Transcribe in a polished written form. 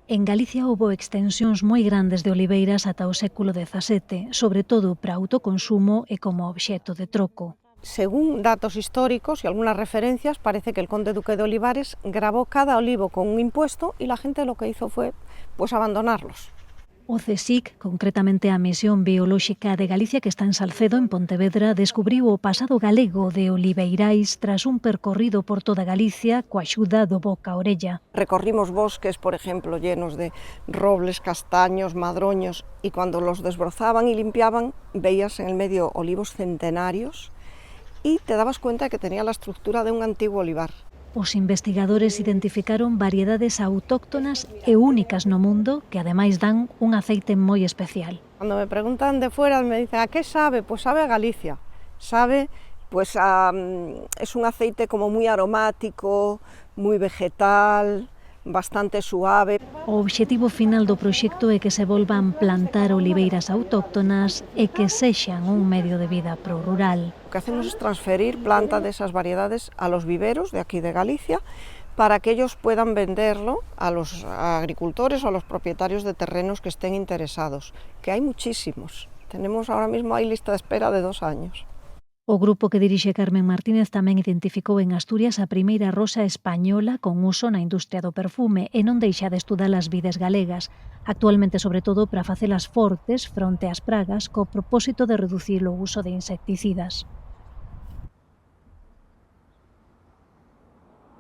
En Galicia houbo extensións moi grandes de oliveiras ata o século XVII, sobre todo para autoconsumo e como obxecto de troco. Según datos históricos y algunas referencias, parece que el conde duque de Olivares grabó cada olivo con un impuesto y la gente lo que hizo fue pues abandonarlos. O CSIC, concretamente a Misión Biolóxica de Galicia que está en Salcedo, en Pontevedra, descubriu o pasado galego de oliveirais tras un percorrido por toda Galicia coa axuda do boca a orella. Recorrimos bosques, por ejemplo, llenos de robles, castaños, madroños, y cuando los desbrozaban y limpiaban, veías en el medio olivos centenarios y te dabas cuenta de que tenía la estructura de un antiguo olivar. Os investigadores identificaron variedades autóctonas e únicas no mundo que ademais dan un aceite moi especial. Cuando me preguntan de fuera me dicen ¿a qué sabe? Pues sabe a Galicia, sabe pues es un aceite como muy aromático, muy vegetal, bastante suave. O obxectivo final do proxecto é que se volvan plantar oliveiras autóctonas e que sexan un medio de vida pro rural. Lo que hacemos es transferir planta de esas variedades a los viveros de aquí de Galicia para que ellos puedan venderlo a los agricultores o a los propietarios de terrenos que estén interesados, que hay muchísimos. Tenemos ahora mismo hay lista de espera de 2 años. O grupo que dirixe Carmen Martínez tamén identificou en Asturias a primeira rosa española con uso na industria do perfume e non deixa de estudar as vides galegas, actualmente sobre todo para facelas fortes fronte ás pragas co propósito de reducir o uso de insecticidas.